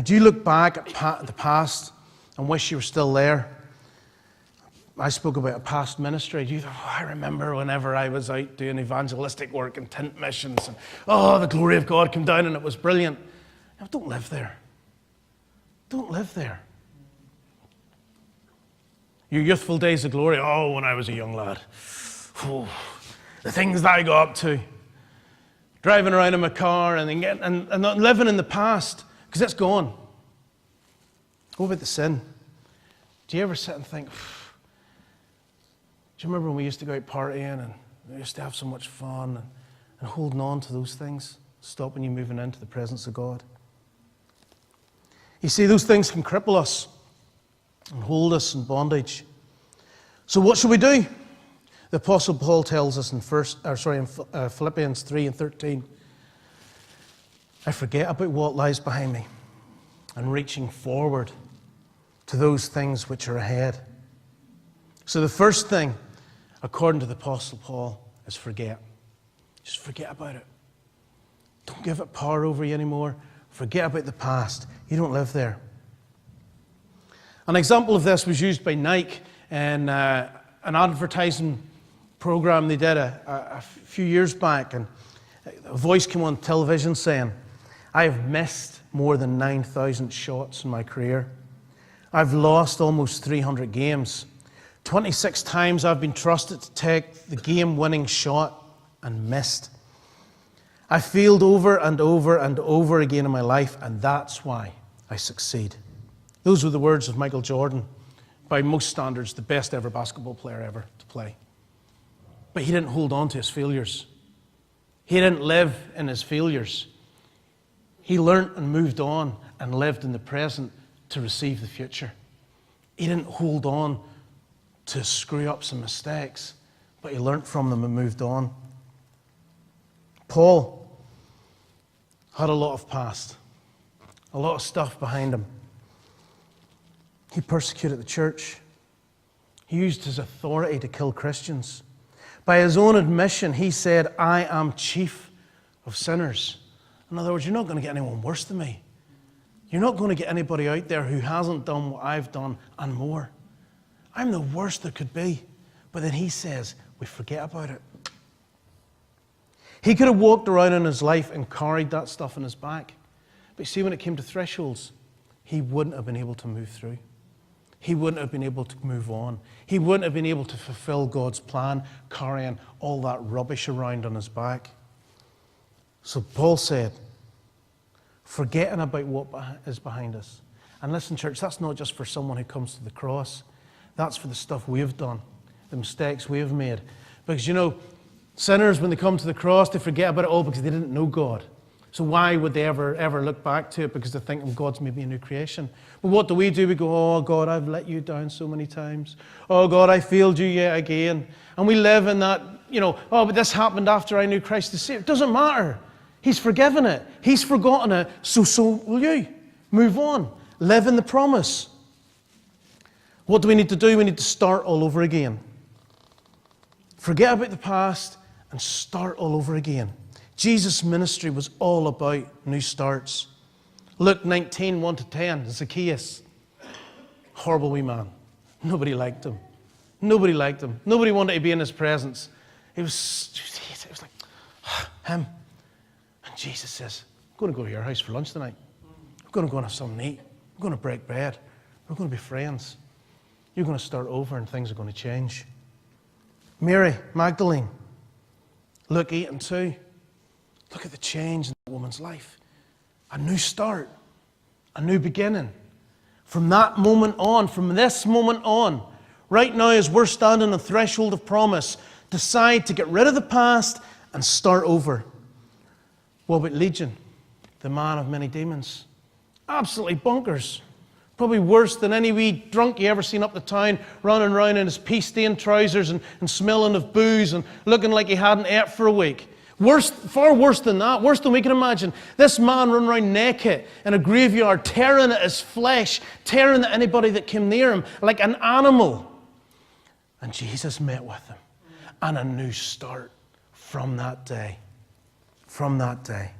do you look back at the past and wish you were still there? I spoke about a past ministry. Do you think, I remember whenever I was out doing evangelistic work and tent missions, and the glory of God came down and it was brilliant. Now, don't live there. Don't live there. Your youthful days of glory, when I was a young lad. The things that I got up to. Driving around in my car and not living in the past, because it's gone. What about the sin? Do you ever sit and think, do you remember when we used to go out partying and we used to have so much fun and holding on to those things, stopping you moving into the presence of God? You see, those things can cripple us and hold us in bondage. So what should we do? The Apostle Paul tells us in Philippians 3 and 13, I forget about what lies behind me and reaching forward to those things which are ahead. So the first thing, according to the Apostle Paul, is forget. Just forget about it. Don't give it power over you anymore. Forget about the past. You don't live there. An example of this was used by Nike in an advertising program they did a few years back, and a voice came on television saying, I have missed more than 9,000 shots in my career. I've lost almost 300 games. 26 times I've been trusted to take the game-winning shot and missed. I failed over and over and over again in my life, and that's why I succeed. Those were the words of Michael Jordan, by most standards, the best ever basketball player ever to play. But he didn't hold on to his failures. He didn't live in his failures. He learned and moved on and lived in the present to receive the future. He didn't hold on to screw-ups and mistakes, but he learned from them and moved on. Paul had a lot of past, a lot of stuff behind him. He persecuted the church. He used his authority to kill Christians. By his own admission, he said, I am chief of sinners. In other words, you're not going to get anyone worse than me. You're not going to get anybody out there who hasn't done what I've done and more. I'm the worst there could be. But then he says, we forget about it. He could have walked around in his life and carried that stuff in his back. But you see, when it came to thresholds, he wouldn't have been able to move through. He wouldn't have been able to move on. He wouldn't have been able to fulfill God's plan, carrying all that rubbish around on his back. So Paul said, forgetting about what is behind us. And listen, church, that's not just for someone who comes to the cross. That's for the stuff we've done, the mistakes we've made. Because, sinners, when they come to the cross, they forget about it all because they didn't know God. So why would they ever look back to it? Because they think, God's made me a new creation. But what do? We go, oh, God, I've let you down so many times. Oh, God, I failed you yet again. And we live in that, but this happened after I knew Christ the Savior. It doesn't matter. He's forgiven it. He's forgotten it. So will you. Move on. Live in the promise. What do we need to do? We need to start all over again. Forget about the past and start all over again. Jesus' ministry was all about new starts. Luke 19, 1-10, Zacchaeus. Horrible wee man. Nobody liked him. Nobody liked him. Nobody wanted to be in his presence. It was like, him. And Jesus says, I'm going to go to your house for lunch tonight. We're going to go and have something to eat. We're going to break bread. We're going to be friends. You're going to start over and things are going to change. Mary Magdalene. Luke 8 and 2. Look at the change in that woman's life. A new start. A new beginning. From that moment on, from this moment on, right now as we're standing on the threshold of promise, decide to get rid of the past and start over. What about Legion, the man of many demons? Absolutely bonkers. Probably worse than any wee drunk you ever seen up the town, running around in his pea-stained trousers and smelling of booze and looking like he hadn't ate for a week. Worse, far worse than that, worse than we can imagine. This man running around naked in a graveyard, tearing at his flesh, tearing at anybody that came near him like an animal. And Jesus met with him. And a new start from that day. From that day.